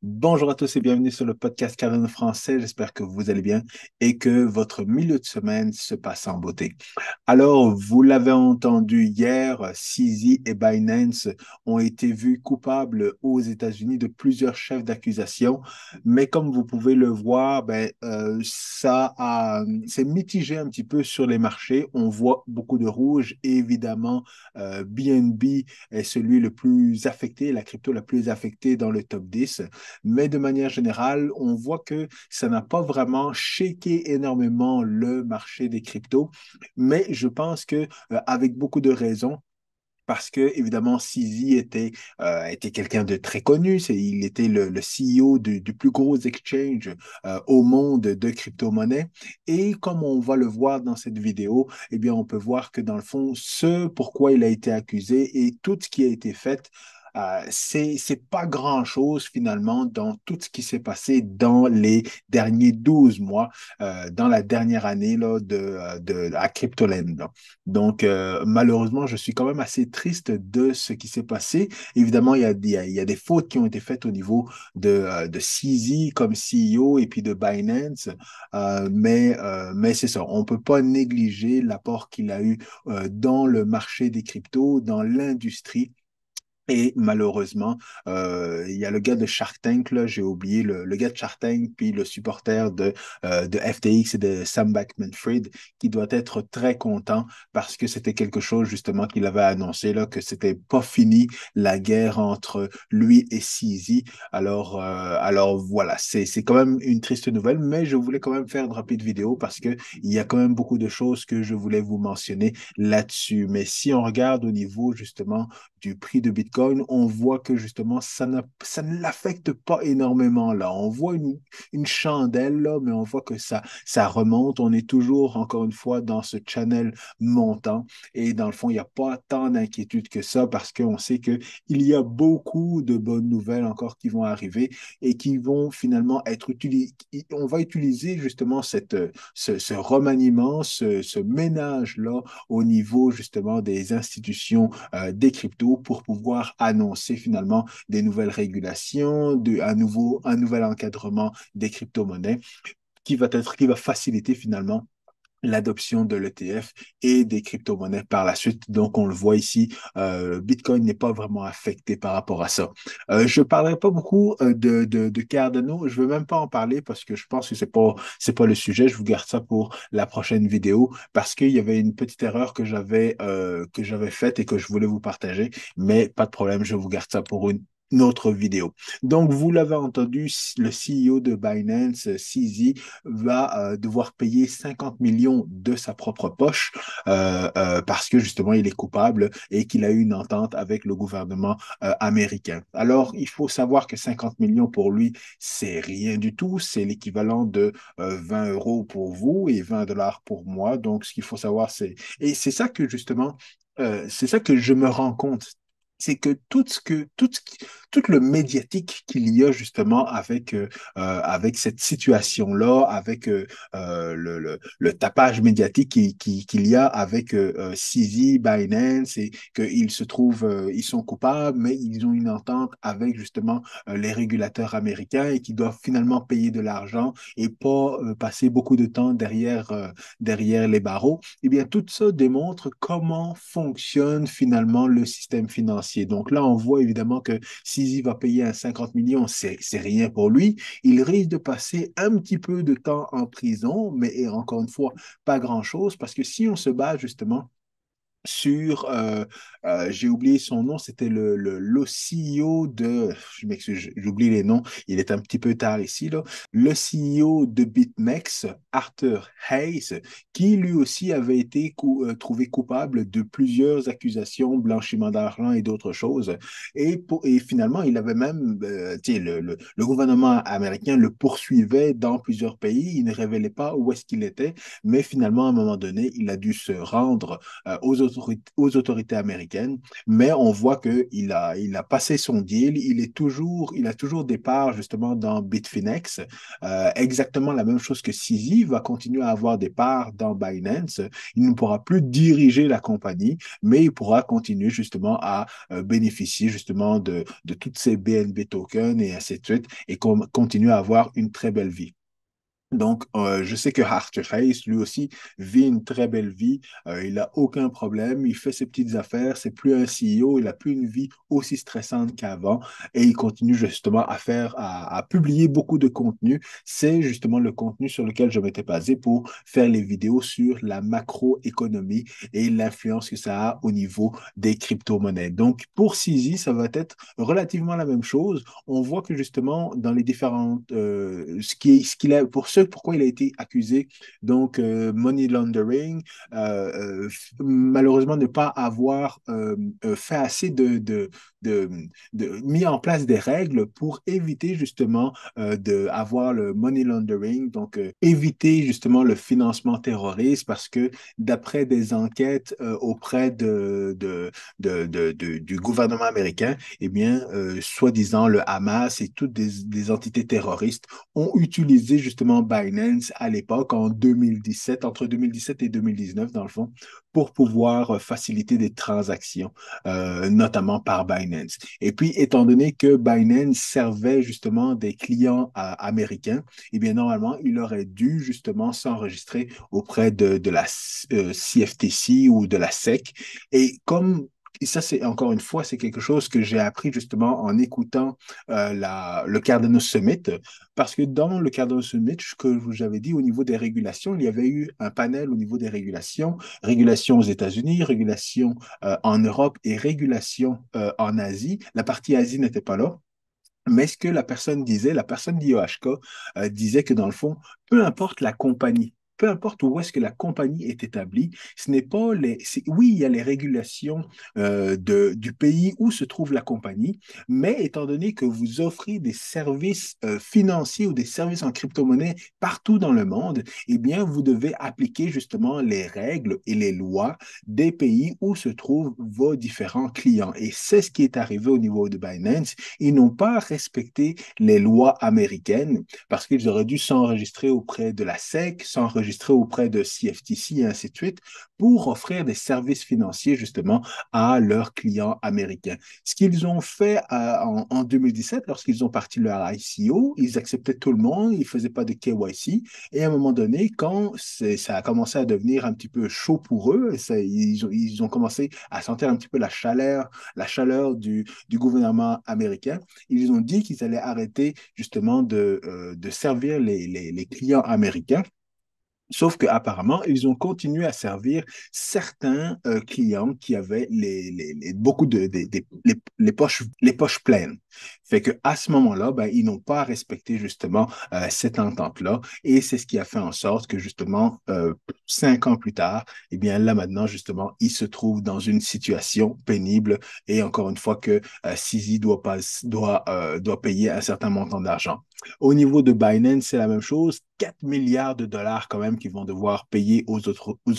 Bonjour à tous et bienvenue sur le podcast Caroline Français. J'espère que vous allez bien et que votre milieu de semaine se passe en beauté. Alors, vous l'avez entendu hier, CZ et Binance ont été vus coupables aux États-Unis de plusieurs chefs d'accusation, mais comme vous pouvez le voir, c'est mitigé un petit peu sur les marchés. On voit beaucoup de rouge et évidemment, BNB est celui le plus affecté, la crypto la plus affectée dans le top 10. Mais de manière générale, on voit que ça n'a pas vraiment shaké énormément le marché des cryptos. Mais je pense que avec beaucoup de raisons, parce que, évidemment, CZ était quelqu'un de très connu. Il était le CEO du plus gros exchange au monde de crypto-monnaies. Et comme on va le voir dans cette vidéo, eh bien, on peut voir que dans le fond, ce pourquoi il a été accusé et tout ce qui a été fait, c'est pas grand-chose finalement dans tout ce qui s'est passé dans les derniers 12 mois, dans la dernière année là, à Cryptoland, là. Donc, malheureusement, je suis quand même assez triste de ce qui s'est passé. Évidemment, il y a des fautes qui ont été faites au niveau de CZ comme CEO et puis de Binance, mais c'est ça. On ne peut pas négliger l'apport qu'il a eu dans le marché des cryptos, dans l'industrie. Et malheureusement, il y a le gars de Shark Tank, là, j'ai oublié le gars de Shark Tank, puis le supporter de FTX et de Sam Bankman-Fried, qui doit être très content parce que c'était quelque chose justement qu'il avait annoncé, là, que c'était pas fini la guerre entre lui et CZ. Alors voilà, c'est quand même une triste nouvelle, mais je voulais quand même faire une rapide vidéo parce que il y a quand même beaucoup de choses que je voulais vous mentionner là-dessus. Mais si on regarde au niveau justement du prix de Bitcoin, on voit que justement, ça ne l'affecte pas énormément là. On voit une chandelle là, mais on voit que ça remonte. On est toujours, encore une fois, dans ce channel montant. Et dans le fond, il n'y a pas tant d'inquiétude que ça parce qu'on sait qu'il y a beaucoup de bonnes nouvelles encore qui vont arriver et qui vont finalement être utilisées. On va utiliser justement ce remaniement, ce ménage-là au niveau justement des institutions des cryptos pour pouvoir annoncer finalement des nouvelles régulations, un nouvel encadrement des crypto-monnaies qui va faciliter finalement l'adoption de l'ETF et des crypto-monnaies par la suite. Donc, on le voit ici, Bitcoin n'est pas vraiment affecté par rapport à ça. Je ne parlerai pas beaucoup de Cardano. Je ne veux même pas en parler parce que je pense que c'est pas le sujet. Je vous garde ça pour la prochaine vidéo parce qu'il y avait une petite erreur que j'avais faite et que je voulais vous partager. Mais pas de problème, je vous garde ça pour une autre vidéo. Donc, vous l'avez entendu, le CEO de Binance, CZ, va devoir payer 50 millions de sa propre poche parce que justement il est coupable et qu'il a eu une entente avec le gouvernement américain. Alors, il faut savoir que 50 millions pour lui, c'est rien du tout. C'est l'équivalent de 20 euros pour vous et 20 dollars pour moi. Donc, ce qu'il faut savoir, c'est... Et c'est ça que justement, c'est ça que je me rends compte. C'est que tout le médiatique qu'il y a justement avec cette situation-là, avec le tapage médiatique qu'il y a avec CZ, Binance, et qu'ils se trouvent, ils sont coupables, mais ils ont une entente avec justement les régulateurs américains et qui doivent finalement payer de l'argent et pas passer beaucoup de temps derrière les barreaux. Eh bien, tout ça démontre comment fonctionne finalement le système financier. Donc là, on voit évidemment que s'il va payer un 50 millions, c'est rien pour lui. Il risque de passer un petit peu de temps en prison, mais encore une fois, pas grand-chose, parce que si on se base justement sur, j'ai oublié son nom, c'était le CEO je m'excuse, j'oublie les noms, il est un petit peu tard ici, là, le CEO de BitMEX, Arthur Hayes, qui lui aussi avait été trouvé coupable de plusieurs accusations, blanchiment d'argent et d'autres choses. Et finalement, il avait même, tu sais, le gouvernement américain le poursuivait dans plusieurs pays, il ne révélait pas où est-ce qu'il était, mais finalement, à un moment donné, il a dû se rendre aux aux autorités américaines, mais on voit qu'il a passé son deal, il a toujours des parts justement dans Bitfinex, exactement la même chose que CZ va continuer à avoir des parts dans Binance. Il ne pourra plus diriger la compagnie, mais il pourra continuer justement à bénéficier justement de toutes ces BNB tokens et ainsi de suite et continuer à avoir une très belle vie. Donc, je sais que Arthur Hayes, lui aussi, vit une très belle vie. Il n'a aucun problème. Il fait ses petites affaires. C'est plus un CEO. Il n'a plus une vie aussi stressante qu'avant. Et il continue justement à publier beaucoup de contenu. C'est justement le contenu sur lequel je m'étais basé pour faire les vidéos sur la macroéconomie et l'influence que ça a au niveau des crypto-monnaies. Donc, pour CZ, ça va être relativement la même chose. On voit que justement, dans les différentes, ce qu'il a, pour ceux pourquoi il a été accusé, donc money laundering, malheureusement ne pas avoir fait assez de, mis en place des règles pour éviter justement d'avoir le money laundering, donc éviter justement le financement terroriste parce que d'après des enquêtes auprès du gouvernement américain, eh bien, soi-disant, le Hamas et toutes des entités terroristes ont utilisé justement Binance à l'époque, en 2017, entre 2017 et 2019, dans le fond, pour pouvoir faciliter des transactions, notamment par Binance. Et puis, étant donné que Binance servait justement des clients américains, eh bien, normalement, il aurait dû justement s'enregistrer auprès de la CFTC ou de la SEC. Et comme et ça, c'est encore une fois, c'est quelque chose que j'ai appris justement en écoutant le Cardano Summit, parce que dans le Cardano Summit, que j'avais dit au niveau des régulations, il y avait eu un panel au niveau des régulations, régulation aux États-Unis, régulation en Europe et régulation en Asie. La partie Asie n'était pas là. Mais ce que la personne disait, la personne d'IOHK disait que dans le fond, peu importe la compagnie, peu importe où est-ce que la compagnie est établie, ce n'est pas oui, il y a les régulations du pays où se trouve la compagnie, mais étant donné que vous offrez des services financiers ou des services en crypto-monnaie partout dans le monde, eh bien, vous devez appliquer justement les règles et les lois des pays où se trouvent vos différents clients. Et c'est ce qui est arrivé au niveau de Binance. Ils n'ont pas respecté les lois américaines parce qu'ils auraient dû s'enregistrer auprès de la SEC, s'enregistrer auprès de CFTC et ainsi de suite pour offrir des services financiers justement à leurs clients américains. Ce qu'ils ont fait en 2017, lorsqu'ils ont parti leur ICO, ils acceptaient tout le monde, ils ne faisaient pas de KYC. Et à un moment donné, quand ça a commencé à devenir un petit peu chaud pour eux, ils ont commencé à sentir un petit peu la chaleur du gouvernement américain, ils ont dit qu'ils allaient arrêter justement de servir les clients américains. Sauf qu'apparemment, ils ont continué à servir certains clients qui avaient beaucoup les poches pleines. Fait qu'à ce moment-là, ben, ils n'ont pas respecté justement cette entente-là. Et c'est ce qui a fait en sorte que justement, 5 ans plus tard, eh bien là maintenant, justement, ils se trouvent dans une situation pénible. Et encore une fois que CZ doit payer un certain montant d'argent. Au niveau de Binance, c'est la même chose. 4 milliards de dollars quand même qu'ils vont devoir payer aux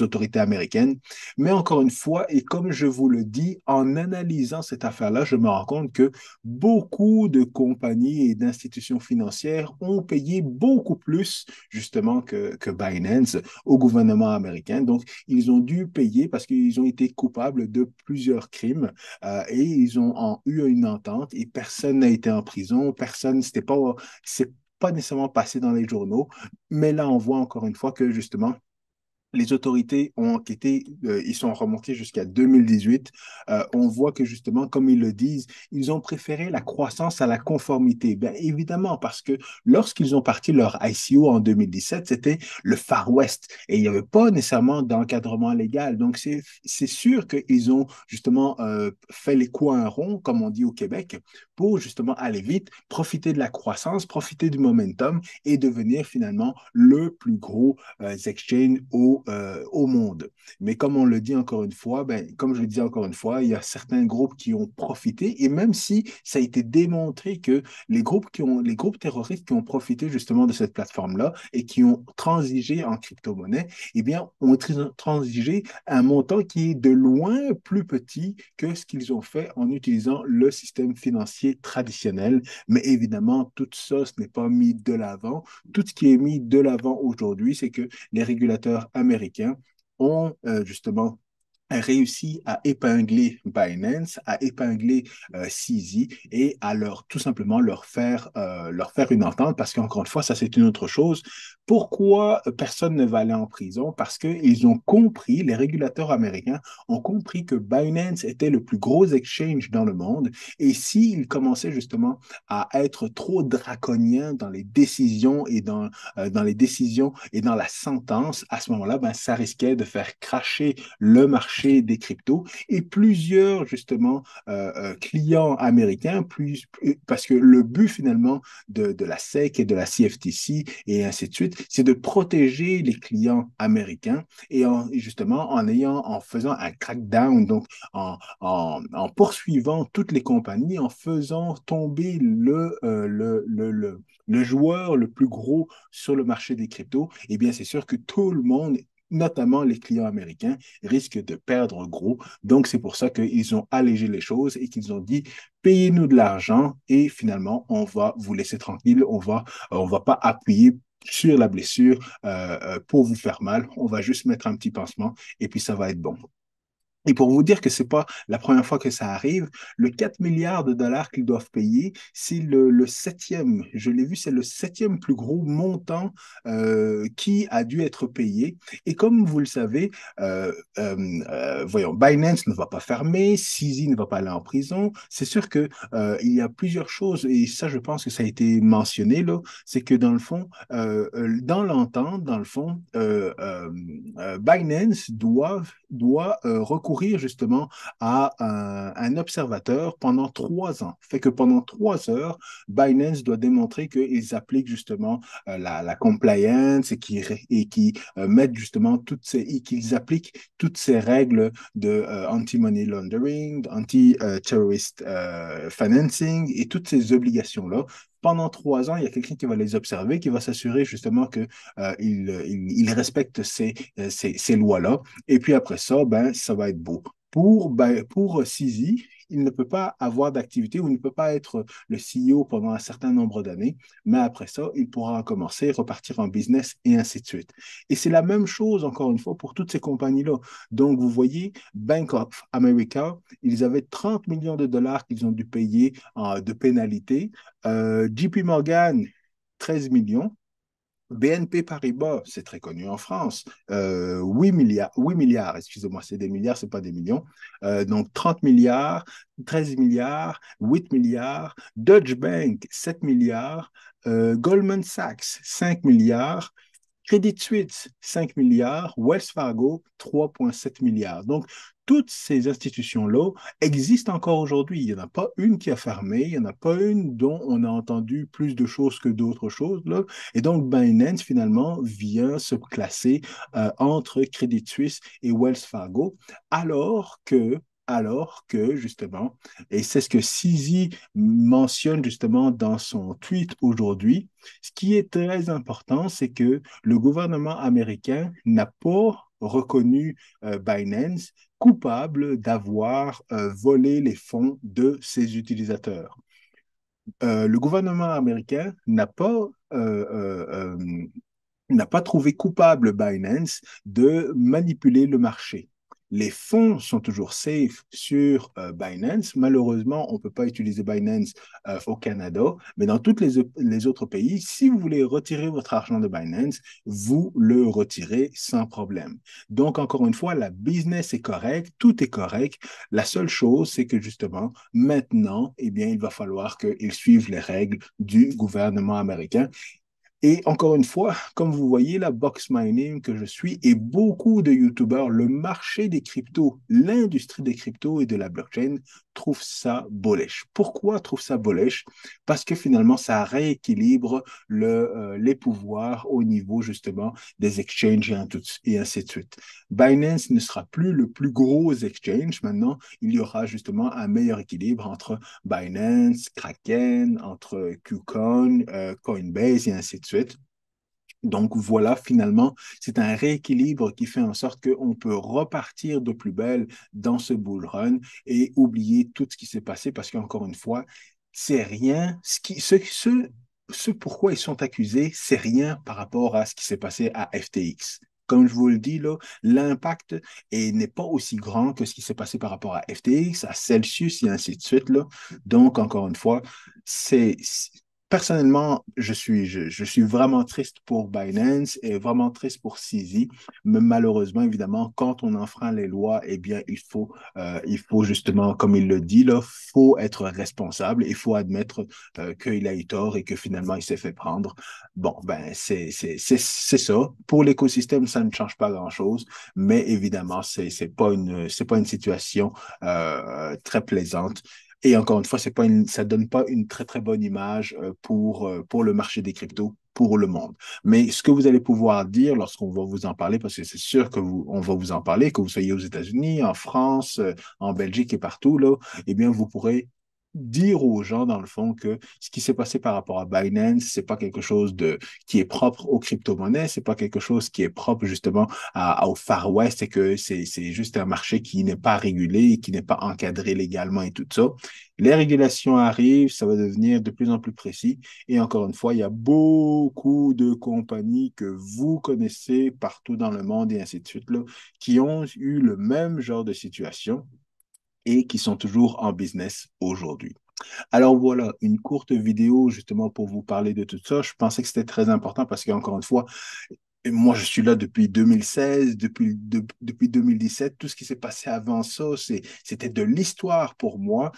autorités américaines. Mais encore une fois, et comme je vous le dis, en analysant cette affaire-là, je me rends compte que beaucoup de compagnies et d'institutions financières ont payé beaucoup plus justement que Binance au gouvernement américain. Donc, ils ont dû payer parce qu'ils ont été coupables de plusieurs crimes et ils ont eu une entente et personne n'a été en prison, personne, c'est pas nécessairement passé dans les journaux, mais là, on voit encore une fois que justement, les autorités ont enquêté, ils sont remontés jusqu'à 2018. On voit que justement, comme ils le disent, ils ont préféré la croissance à la conformité. Bien évidemment, parce que lorsqu'ils ont parti leur ICO en 2017, c'était le Far West et il n'y avait pas nécessairement d'encadrement légal. Donc, c'est sûr qu'ils ont justement fait les coins ronds, comme on dit au Québec, pour justement aller vite, profiter de la croissance, profiter du momentum et devenir finalement le plus gros exchange au monde. Mais comme on le dit encore une fois, ben, comme je le dis encore une fois, il y a certains groupes qui ont profité, et même si ça a été démontré que les groupes terroristes qui ont profité justement de cette plateforme-là et qui ont transigé en crypto-monnaie, eh bien, ont transigé un montant qui est de loin plus petit que ce qu'ils ont fait en utilisant le système financier traditionnel. Mais évidemment, tout ça, ce n'est pas mis de l'avant. Tout ce qui est mis de l'avant aujourd'hui, c'est que les régulateurs américains ont justement réussi à épingler Binance, à épingler CZ et à tout simplement leur faire une entente parce qu'encore une fois, ça c'est une autre chose. Pourquoi personne ne va aller en prison? Parce qu'ils ont compris, les régulateurs américains ont compris que Binance était le plus gros exchange dans le monde et s'ils commençaient justement à être trop draconiens dans les décisions dans les décisions et dans la sentence, à ce moment-là, ben, ça risquait de faire cracher le marché des cryptos et plusieurs, justement, clients américains, parce que le but finalement de la SEC et de la CFTC et ainsi de suite, c'est de protéger les clients américains et justement en faisant un crackdown, donc en poursuivant toutes les compagnies, en faisant tomber le joueur le plus gros sur le marché des cryptos, eh bien, c'est sûr que tout le monde, notamment les clients américains, risquent de perdre gros. Donc, c'est pour ça qu'ils ont allégé les choses et qu'ils ont dit, payez-nous de l'argent et finalement, on va vous laisser tranquille, on va pas appuyer sur la blessure pour vous faire mal. On va juste mettre un petit pansement et puis ça va être bon. Et pour vous dire que c'est pas la première fois que ça arrive, le 4 milliards de dollars qu'ils doivent payer, c'est le septième, je l'ai vu, c'est le septième plus gros montant qui a dû être payé. Et comme vous le savez, voyons, Binance ne va pas fermer, CZ ne va pas aller en prison. C'est sûr que il y a plusieurs choses, et ça, je pense que ça a été mentionné là, c'est que dans le fond, dans l'entente, dans le fond, Binance doit recourir justement à un observateur pendant 3 ans. Fait que pendant 3 heures, Binance doit démontrer qu'ils appliquent justement la compliance et qui mettent justement et qu'ils appliquent toutes ces règles de anti-money laundering, anti-terrorist financing et toutes ces obligations-là. Pendant 3 ans, il y a quelqu'un qui va les observer, qui va s'assurer justement qu'ils il respectent ces lois-là. Et puis après ça, ben, ça va être beau. Pour Sisi, il ne peut pas avoir d'activité ou il ne peut pas être le CEO pendant un certain nombre d'années, mais après ça, il pourra commencer, repartir en business et ainsi de suite. Et c'est la même chose, encore une fois, pour toutes ces compagnies-là. Donc, vous voyez, Bank of America, ils avaient 30 millions de dollars qu'ils ont dû payer de pénalité. JP Morgan, 13 millions. BNP Paribas, c'est très connu en France, 8 milliards, excusez-moi, c'est des milliards, c'est pas des millions. Donc 30 milliards, 13 milliards, 8 milliards, Deutsche Bank, 7 milliards, Goldman Sachs, 5 milliards, Credit Suisse, 5 milliards, Wells Fargo, 3,7 milliards. Donc, toutes ces institutions-là existent encore aujourd'hui. Il n'y en a pas une qui a fermé, il n'y en a pas une dont on a entendu plus de choses que d'autres choses, là. Et donc, Binance, finalement, vient se classer entre Credit Suisse et Wells Fargo, alors que, justement, et c'est ce que Sisi mentionne justement dans son tweet aujourd'hui, ce qui est très important, c'est que le gouvernement américain n'a pas reconnu Binance coupable d'avoir volé les fonds de ses utilisateurs. Le gouvernement américain n'a pas trouvé coupable Binance de manipuler le marché. Les fonds sont toujours safe sur Binance. Malheureusement, on ne peut pas utiliser Binance au Canada, mais dans tous les autres pays, si vous voulez retirer votre argent de Binance, vous le retirez sans problème. Donc, encore une fois, la business est correcte, tout est correct. La seule chose, c'est que justement, maintenant, eh bien, il va falloir qu'ils suivent les règles du gouvernement américain Et encore une fois, comme vous voyez, la box mining que je suis et beaucoup de YouTubers, le marché des cryptos, l'industrie des cryptos et de la blockchain trouve ça bullish. Pourquoi trouve ça bullish? Parce que finalement, ça rééquilibre les pouvoirs au niveau justement des exchanges et ainsi de suite. Binance ne sera plus le plus gros exchange. Maintenant, il y aura justement un meilleur équilibre entre Binance, Kraken, entre KuCoin, Coinbase et ainsi de suite. Donc voilà, finalement, c'est un rééquilibre qui fait en sorte qu'on peut repartir de plus belle dans ce bull run et oublier tout ce qui s'est passé parce qu'encore une fois, c'est rien. Ce pourquoi ils sont accusés, c'est rien par rapport à ce qui s'est passé à FTX. Comme je vous le dis, là, l'impact n'est pas aussi grand que ce qui s'est passé par rapport à FTX, à Celsius et ainsi de suite, là. Donc, encore une fois, c'est personnellement, je suis vraiment triste pour Binance et vraiment triste pour CZ, mais malheureusement, évidemment, quand on enfreint les lois, eh bien, il faut justement, comme il le dit, là, faut être responsable, il faut admettre qu'il a eu tort et que finalement, il s'est fait prendre. Bon, ben, c'est ça. Pour l'écosystème, ça ne change pas grand-chose, mais évidemment, c'est pas une situation très plaisante. Et encore une fois, ça donne pas une très, très bonne image pour le marché des cryptos, pour le monde. Mais ce que vous allez pouvoir dire lorsqu'on va vous en parler, parce que c'est sûr on va vous en parler, que vous soyez aux États-Unis, en France, en Belgique et partout, là, eh bien, vous pourrez dire aux gens, dans le fond, que ce qui s'est passé par rapport à Binance, c'est pas quelque chose qui est propre aux crypto-monnaies, c'est pas quelque chose qui est propre justement au Far West et que c'est juste un marché qui n'est pas régulé et qui n'est pas encadré légalement et tout ça. Les régulations arrivent, ça va devenir de plus en plus précis. Et encore une fois, il y a beaucoup de compagnies que vous connaissez partout dans le monde et ainsi de suite, là, qui ont eu le même genre de situation et qui sont toujours en business aujourd'hui. Alors voilà, une courte vidéo justement pour vous parler de tout ça. Je pensais que c'était très important parce qu'encore une fois, et moi, je suis là depuis 2016, depuis 2017. Tout ce qui s'est passé avant ça, c'était de l'histoire pour moi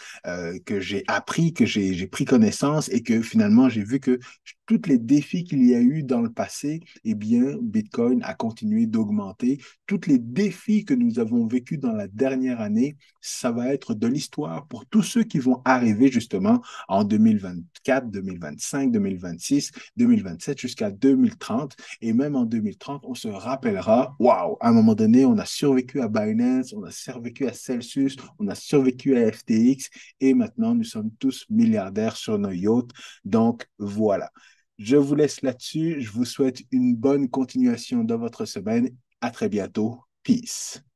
que j'ai appris, que j'ai pris connaissance et que finalement, j'ai vu que tous les défis qu'il y a eu dans le passé, eh bien, Bitcoin a continué d'augmenter. Tous les défis que nous avons vécus dans la dernière année, ça va être de l'histoire pour tous ceux qui vont arriver justement en 2024, 2025, 2026, 2027 jusqu'à 2030. Et même en 2030, on se rappellera, waouh, à un moment donné, on a survécu à Binance, on a survécu à Celsius, on a survécu à FTX et maintenant, nous sommes tous milliardaires sur nos yachts. Donc, voilà. Je vous laisse là-dessus. Je vous souhaite une bonne continuation dans votre semaine. À très bientôt. Peace.